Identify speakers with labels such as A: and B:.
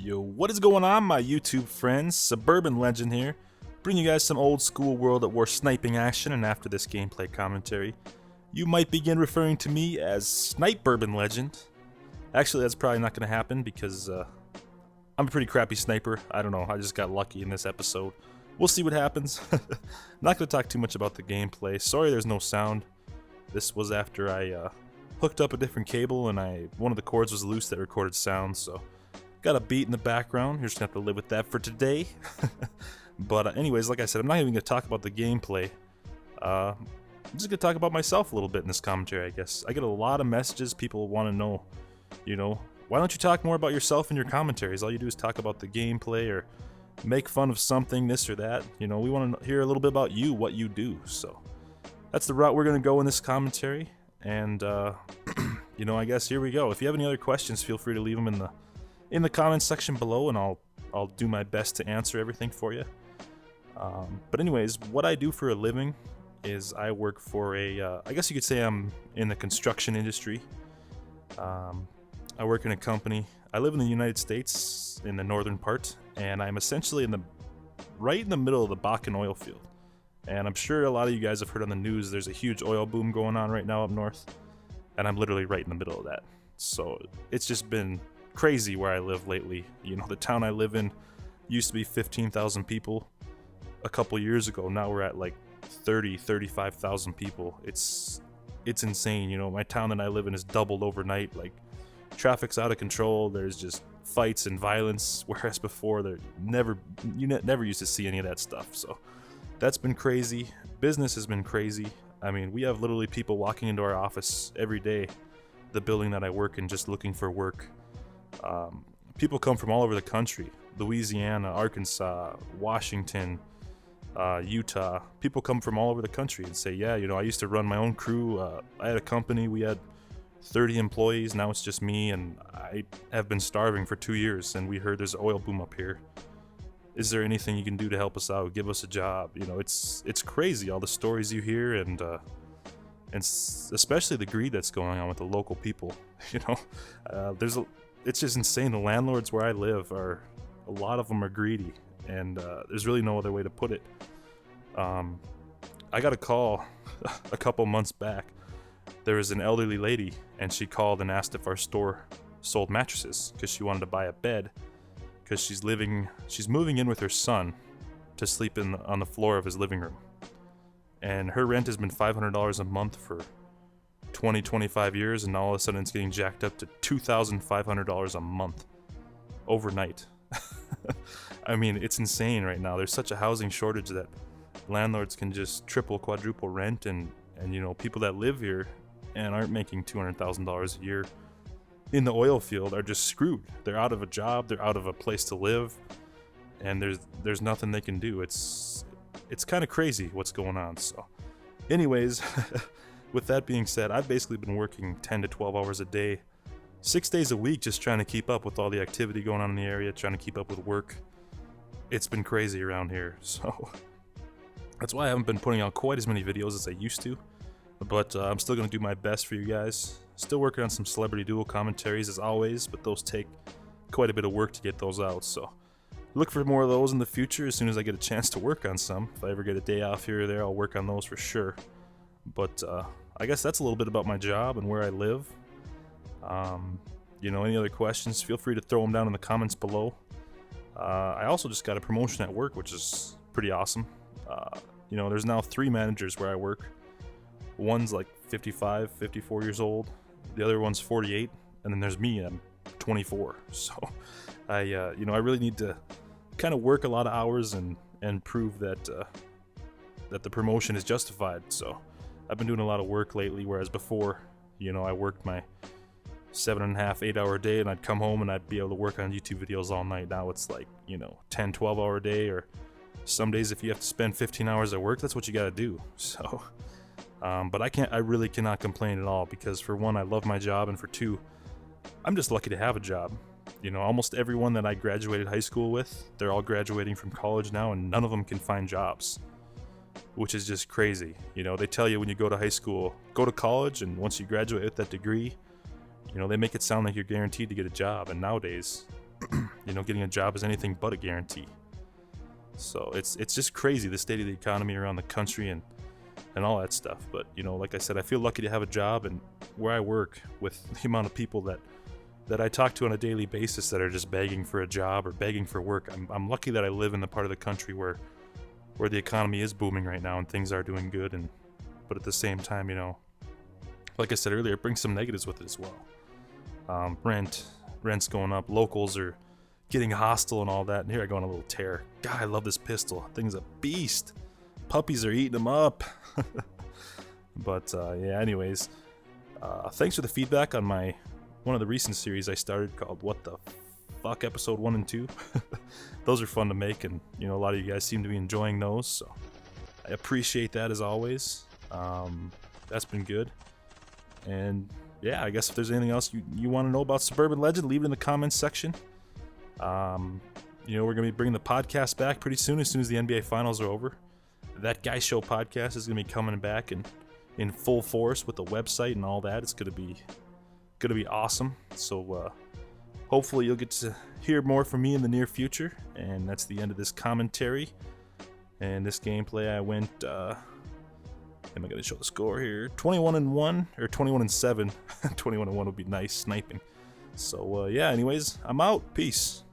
A: Yo, what is going on, my YouTube friends? Suburban Legend here, bringing you guys some old school World at War sniping action, and after this gameplay commentary, you might begin referring to me as Snipe-Bourbon Legend. Actually, that's probably not going to happen because I'm a pretty crappy sniper. I don't know, I just got lucky in this episode. We'll see what happens. Not going to talk too much about the gameplay. Sorry there's no sound. This was after I hooked up a different cable and one of the cords was loose that recorded sound, so got a beat in the background. You're just gonna have to live with that for today. But anyways, like I said, I'm not even gonna talk about the gameplay. I'm just gonna talk about myself a little bit in this commentary, I guess. I get a lot of messages. People want to know, why don't you talk more about yourself in your commentaries? All you do is talk about the gameplay or make fun of something, this or that. We want to hear a little bit about you, what you do. So that's the route we're gonna go in this commentary. And I guess here we go. If you have any other questions, feel free to leave them in the comments section below, and I'll do my best to answer everything for you. But anyways, what I do for a living is I work for I guess you could say I'm in the construction industry. I work in a company. I live in the United States in the northern part, and I'm essentially right in the middle of the Bakken oil field. And I'm sure a lot of you guys have heard on the news there's a huge oil boom going on right now up north, and I'm literally right in the middle of that. So it's just been crazy where I live lately. The town I live in used to be 15,000 people a couple years ago. Now we're at like 35,000 people. It's insane. My town that I live in is doubled overnight. Like, traffic's out of control. There's just fights and violence, whereas before you never used to see any of that stuff. So that's been crazy. Business has been crazy. I mean, we have literally people walking into our office every day, the building that I work in, just looking for work. People come from all over the country: Louisiana, Arkansas, Washington, Utah. People come from all over the country and say, yeah, I used to run my own crew. I had a company. We had 30 employees. Now it's just me, and I have been starving for 2 years, and we heard there's an oil boom up here. Is there anything you can do to help us out? Give us a job. It's crazy, all the stories you hear, and especially the greed that's going on with the local people. It's just insane. The landlords where I live a lot of them are greedy, and there's really no other way to put it. I got a call a couple months back. There was an elderly lady, and she called and asked if our store sold mattresses because she wanted to buy a bed, because she's moving in with her son to sleep on the floor of his living room, and her rent has been $500 a month for 25 years, and now all of a sudden it's getting jacked up to $2,500 a month overnight. I mean, it's insane right now. There's such a housing shortage that landlords can just triple, quadruple rent, and people that live here and aren't making $200,000 a year in the oil field are just screwed. They're out of a job, they're out of a place to live, and there's nothing they can do. It's kind of crazy what's going on. So anyways, with that being said, I've basically been working 10 to 12 hours a day, 6 days a week, just trying to keep up with all the activity going on in the area, trying to keep up with work. It's been crazy around here, so that's why I haven't been putting out quite as many videos as I used to. But I'm still going to do my best for you guys. Still working on some celebrity duel commentaries as always, but those take quite a bit of work to get those out. So look for more of those in the future as soon as I get a chance to work on some. If I ever get a day off here or there, I'll work on those for sure. But I guess that's a little bit about my job and where I live. Any other questions, feel free to throw them down in the comments below. I also just got a promotion at work, which is pretty awesome. There's now 3 managers where I work. One's like 55, 54 years old. The other one's 48, and then there's me. I'm 24. So I really need to kind of work a lot of hours and prove that the promotion is justified. So I've been doing a lot of work lately, whereas before, I worked my 7.5, 8 hour day, and I'd come home and I'd be able to work on YouTube videos all night. Now it's like 10, 12 hour day, or some days if you have to spend 15 hours at work, that's what you got to do. So but I really cannot complain at all, because for one, I love my job, and for two, I'm just lucky to have a job. Almost everyone that I graduated high school with, they're all graduating from college now, and none of them can find jobs, which is just crazy. They tell you when you go to high school, go to college, and once you graduate with that degree, they make it sound like you're guaranteed to get a job. And nowadays, getting a job is anything but a guarantee. So it's just crazy, the state of the economy around the country and all that stuff. But like I said, I feel lucky to have a job, and where I work, with the amount of people that I talk to on a daily basis that are just begging for a job or begging for work. I'm lucky that I live in the part of the country where the economy is booming right now and things are doing good. But at the same time, like I said earlier, it brings some negatives with it as well. Rent's going up, locals are getting hostile and all that. And here I go on a little tear. God, I love this pistol. Thing's a beast. Puppies are eating them up. But yeah, anyways, thanks for the feedback on one of the recent series I started called What the Fuck, episode 1 and 2. Those are fun to make, and a lot of you guys seem to be enjoying those, so I appreciate that as always. That's been good. And yeah, I guess if there's anything else you want to know about Suburban Legend, leave it in the comments section. We're gonna be bringing the podcast back pretty soon, as soon as the NBA Finals are over. That Guy Show podcast is gonna be coming back in full force with the website and all that. It's gonna be awesome. So hopefully you'll get to hear more from me in the near future. And that's the end of this commentary and this gameplay. I went am I gonna show the score here? 21-1 or 21-7. 21-1 would be nice sniping. So yeah, anyways, I'm out. Peace.